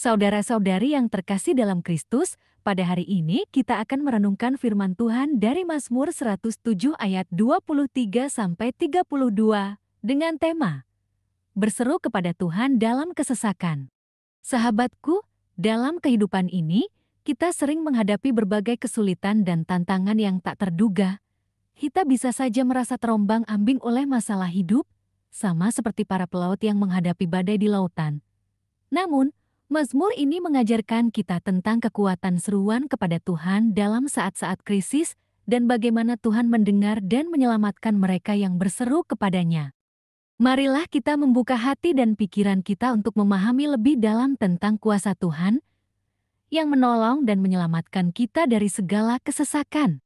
Saudara-saudari yang terkasih dalam Kristus, pada hari ini kita akan merenungkan firman Tuhan dari Mazmur 107 ayat 23-32 dengan tema Berseru kepada Tuhan dalam kesesakan. Sahabatku, dalam kehidupan ini, kita sering menghadapi berbagai kesulitan dan tantangan yang tak terduga. Kita bisa saja merasa terombang-ambing oleh masalah hidup, sama seperti para pelaut yang menghadapi badai di lautan. Namun, Mazmur ini mengajarkan kita tentang kekuatan seruan kepada Tuhan dalam saat-saat krisis dan bagaimana Tuhan mendengar dan menyelamatkan mereka yang berseru kepadanya. Marilah kita membuka hati dan pikiran kita untuk memahami lebih dalam tentang kuasa Tuhan yang menolong dan menyelamatkan kita dari segala kesesakan.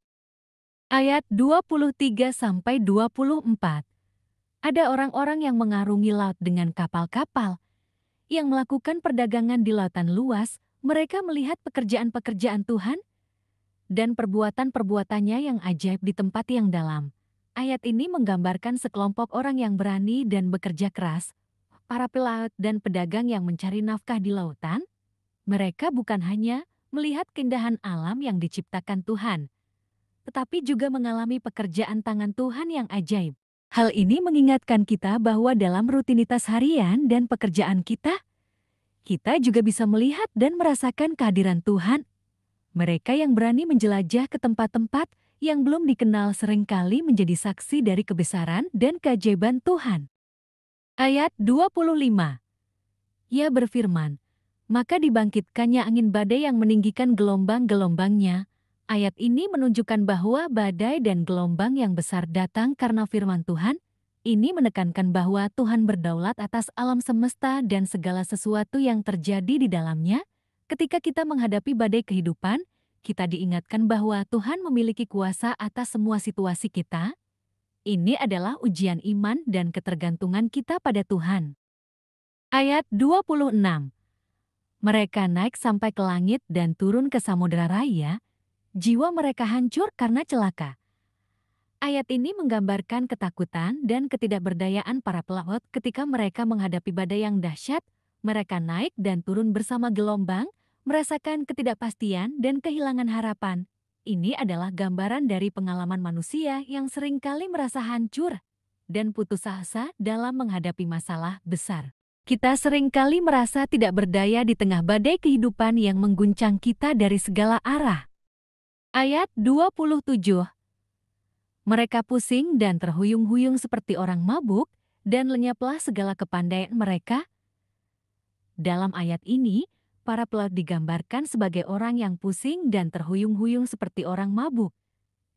Ayat 23-24. Ada orang-orang yang mengarungi laut dengan kapal-kapal, yang melakukan perdagangan di lautan luas. Mereka melihat pekerjaan-pekerjaan Tuhan dan perbuatan-perbuatannya yang ajaib di tempat yang dalam. Ayat ini menggambarkan sekelompok orang yang berani dan bekerja keras, para pelaut dan pedagang yang mencari nafkah di lautan. Mereka bukan hanya melihat keindahan alam yang diciptakan Tuhan, tetapi juga mengalami pekerjaan tangan Tuhan yang ajaib. Hal ini mengingatkan kita bahwa dalam rutinitas harian dan pekerjaan kita juga bisa melihat dan merasakan kehadiran Tuhan. Mereka yang berani menjelajah ke tempat-tempat yang belum dikenal seringkali menjadi saksi dari kebesaran dan keajaiban Tuhan. Ayat 25. Ia berfirman, maka dibangkitkannya angin badai yang meninggikan gelombang-gelombangnya. Ayat ini menunjukkan bahwa badai dan gelombang yang besar datang karena firman Tuhan. Ini menekankan bahwa Tuhan berdaulat atas alam semesta dan segala sesuatu yang terjadi di dalamnya. Ketika kita menghadapi badai kehidupan, kita diingatkan bahwa Tuhan memiliki kuasa atas semua situasi kita. Ini adalah ujian iman dan ketergantungan kita pada Tuhan. Ayat 26. Mereka naik sampai ke langit dan turun ke samudera raya. Jiwa mereka hancur karena celaka. Ayat ini menggambarkan ketakutan dan ketidakberdayaan para pelaut ketika mereka menghadapi badai yang dahsyat. Mereka naik dan turun bersama gelombang, merasakan ketidakpastian dan kehilangan harapan. Ini adalah gambaran dari pengalaman manusia yang seringkali merasa hancur dan putus asa dalam menghadapi masalah besar. Kita seringkali merasa tidak berdaya di tengah badai kehidupan yang mengguncang kita dari segala arah. Ayat 27. Mereka pusing dan terhuyung-huyung seperti orang mabuk, dan lenyaplah segala kepandaian mereka. Dalam ayat ini, para pelaut digambarkan sebagai orang yang pusing dan terhuyung-huyung seperti orang mabuk.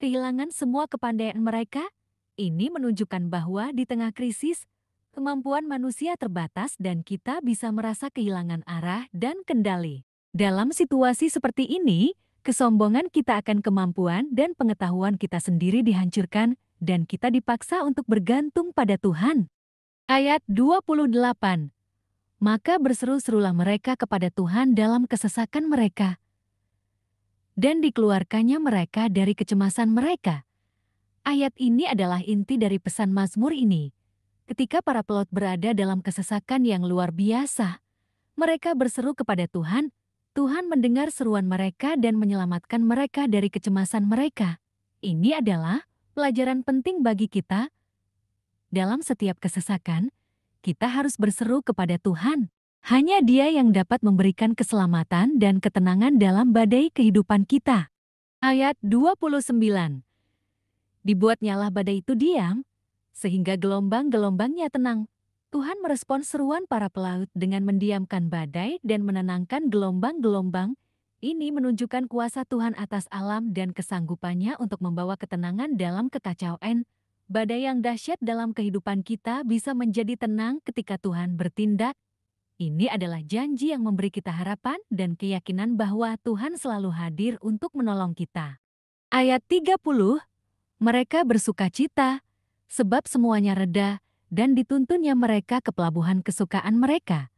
Kehilangan semua kepandaian mereka. Ini menunjukkan bahwa di tengah krisis, kemampuan manusia terbatas dan kita bisa merasa kehilangan arah dan kendali. Dalam situasi seperti ini, kesombongan kita akan kemampuan dan pengetahuan kita sendiri dihancurkan dan kita dipaksa untuk bergantung pada Tuhan. Ayat 28. Maka berseru-serulah mereka kepada Tuhan dalam kesesakan mereka, dan dikeluarkannya mereka dari kecemasan mereka. Ayat ini adalah inti dari pesan Mazmur ini. Ketika para pelaut berada dalam kesesakan yang luar biasa, mereka berseru kepada Tuhan. Tuhan mendengar seruan mereka dan menyelamatkan mereka dari kecemasan mereka. Ini adalah pelajaran penting bagi kita. Dalam setiap kesesakan, kita harus berseru kepada Tuhan. Hanya Dia yang dapat memberikan keselamatan dan ketenangan dalam badai kehidupan kita. Ayat 29. Dibuatnyalah badai itu diam, sehingga gelombang-gelombangnya tenang. Tuhan merespons seruan para pelaut dengan mendiamkan badai dan menenangkan gelombang-gelombang. Ini menunjukkan kuasa Tuhan atas alam dan kesanggupannya untuk membawa ketenangan dalam kekacauan. Badai yang dahsyat dalam kehidupan kita bisa menjadi tenang ketika Tuhan bertindak. Ini adalah janji yang memberi kita harapan dan keyakinan bahwa Tuhan selalu hadir untuk menolong kita. Ayat 30, mereka bersukacita, sebab semuanya reda, dan dituntunnya mereka ke pelabuhan kesukaan mereka.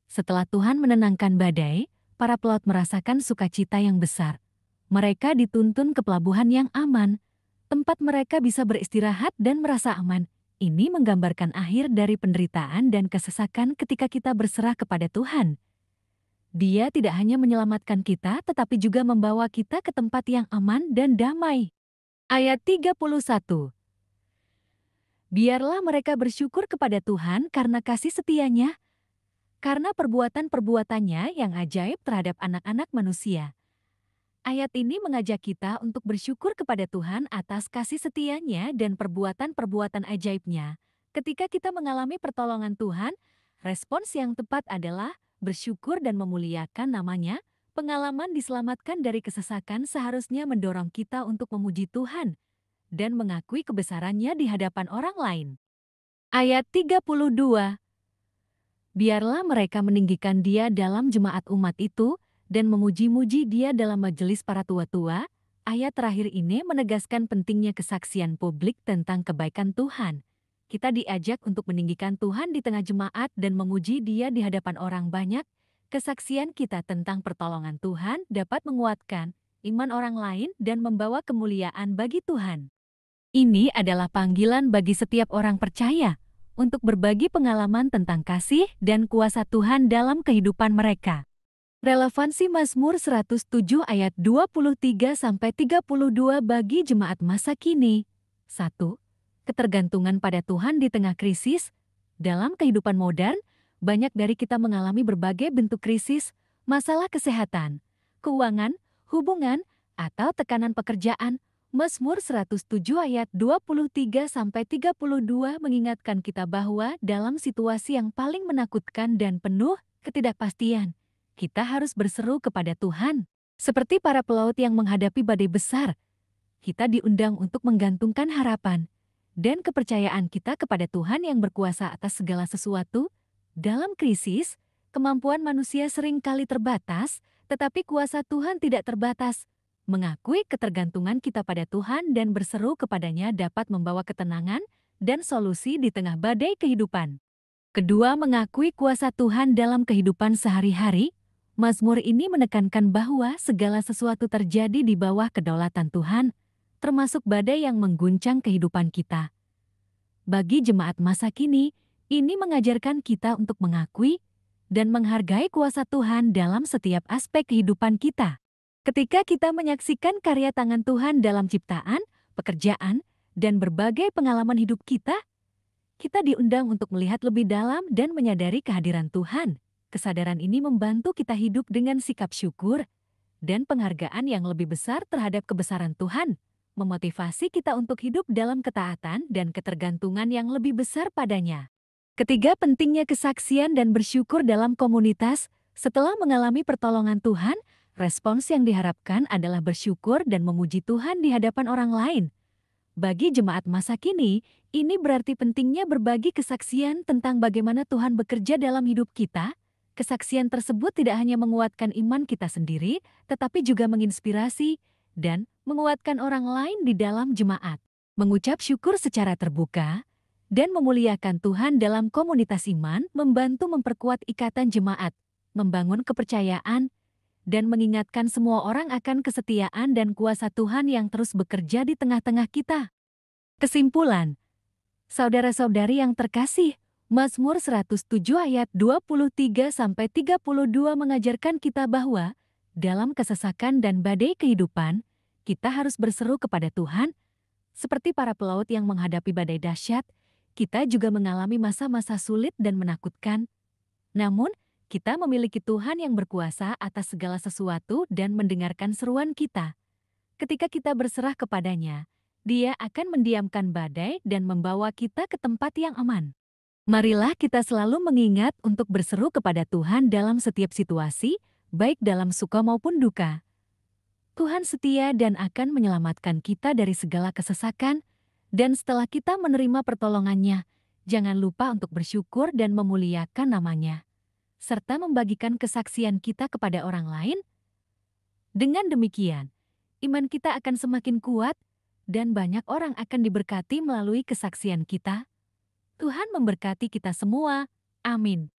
Setelah Tuhan menenangkan badai, para pelaut merasakan sukacita yang besar. Mereka dituntun ke pelabuhan yang aman, tempat mereka bisa beristirahat dan merasa aman. Ini menggambarkan akhir dari penderitaan dan kesesakan ketika kita berserah kepada Tuhan. Dia tidak hanya menyelamatkan kita, tetapi juga membawa kita ke tempat yang aman dan damai. Ayat 31. Biarlah mereka bersyukur kepada Tuhan karena kasih setia-Nya, karena perbuatan-perbuatannya yang ajaib terhadap anak-anak manusia. Ayat ini mengajak kita untuk bersyukur kepada Tuhan atas kasih setia-Nya dan perbuatan-perbuatan ajaib-Nya. Ketika kita mengalami pertolongan Tuhan, respons yang tepat adalah bersyukur dan memuliakan nama-Nya. Pengalaman diselamatkan dari kesesakan seharusnya mendorong kita untuk memuji Tuhan dan mengakui kebesaran-Nya di hadapan orang lain. Ayat 32. Biarlah mereka meninggikan Dia dalam jemaat umat itu dan memuji-muji Dia dalam majelis para tua-tua. Ayat terakhir ini menegaskan pentingnya kesaksian publik tentang kebaikan Tuhan. Kita diajak untuk meninggikan Tuhan di tengah jemaat dan memuji Dia di hadapan orang banyak. Kesaksian kita tentang pertolongan Tuhan dapat menguatkan iman orang lain dan membawa kemuliaan bagi Tuhan. Ini adalah panggilan bagi setiap orang percaya untuk berbagi pengalaman tentang kasih dan kuasa Tuhan dalam kehidupan mereka. Relevansi Mazmur 107 ayat 23-32 bagi jemaat masa kini. 1. Ketergantungan pada Tuhan di tengah krisis. Dalam kehidupan modern, banyak dari kita mengalami berbagai bentuk krisis, masalah kesehatan, keuangan, hubungan, atau tekanan pekerjaan. Mazmur 107 ayat 23-32 mengingatkan kita bahwa dalam situasi yang paling menakutkan dan penuh ketidakpastian, kita harus berseru kepada Tuhan. Seperti para pelaut yang menghadapi badai besar, kita diundang untuk menggantungkan harapan dan kepercayaan kita kepada Tuhan yang berkuasa atas segala sesuatu. Dalam krisis, kemampuan manusia sering kali terbatas, tetapi kuasa Tuhan tidak terbatas. Mengakui ketergantungan kita pada Tuhan dan berseru kepadanya dapat membawa ketenangan dan solusi di tengah badai kehidupan. Kedua, mengakui kuasa Tuhan dalam kehidupan sehari-hari. Mazmur ini menekankan bahwa segala sesuatu terjadi di bawah kedaulatan Tuhan, termasuk badai yang mengguncang kehidupan kita. Bagi jemaat masa kini, ini mengajarkan kita untuk mengakui dan menghargai kuasa Tuhan dalam setiap aspek kehidupan kita. Ketika kita menyaksikan karya tangan Tuhan dalam ciptaan, pekerjaan, dan berbagai pengalaman hidup kita diundang untuk melihat lebih dalam dan menyadari kehadiran Tuhan. Kesadaran ini membantu kita hidup dengan sikap syukur dan penghargaan yang lebih besar terhadap kebesaran Tuhan, memotivasi kita untuk hidup dalam ketaatan dan ketergantungan yang lebih besar padanya. Ketiga, pentingnya kesaksian dan bersyukur dalam komunitas. Setelah mengalami pertolongan Tuhan, respons yang diharapkan adalah bersyukur dan memuji Tuhan di hadapan orang lain. Bagi jemaat masa kini, ini berarti pentingnya berbagi kesaksian tentang bagaimana Tuhan bekerja dalam hidup kita. Kesaksian tersebut tidak hanya menguatkan iman kita sendiri, tetapi juga menginspirasi dan menguatkan orang lain di dalam jemaat. Mengucap syukur secara terbuka dan memuliakan Tuhan dalam komunitas iman membantu memperkuat ikatan jemaat, membangun kepercayaan, dan mengingatkan semua orang akan kesetiaan dan kuasa Tuhan yang terus bekerja di tengah-tengah kita. Kesimpulan, saudara-saudari yang terkasih, Mazmur 107 ayat 23-32 mengajarkan kita bahwa dalam kesesakan dan badai kehidupan, kita harus berseru kepada Tuhan. Seperti para pelaut yang menghadapi badai dahsyat, kita juga mengalami masa-masa sulit dan menakutkan. Namun, kita memiliki Tuhan yang berkuasa atas segala sesuatu dan mendengarkan seruan kita. Ketika kita berserah kepadanya, Dia akan mendiamkan badai dan membawa kita ke tempat yang aman. Marilah kita selalu mengingat untuk berseru kepada Tuhan dalam setiap situasi, baik dalam suka maupun duka. Tuhan setia dan akan menyelamatkan kita dari segala kesesakan, dan setelah kita menerima pertolongannya, jangan lupa untuk bersyukur dan memuliakan nama-Nya, serta membagikan kesaksian kita kepada orang lain. Dengan demikian, iman kita akan semakin kuat, dan banyak orang akan diberkati melalui kesaksian kita. Tuhan memberkati kita semua. Amin.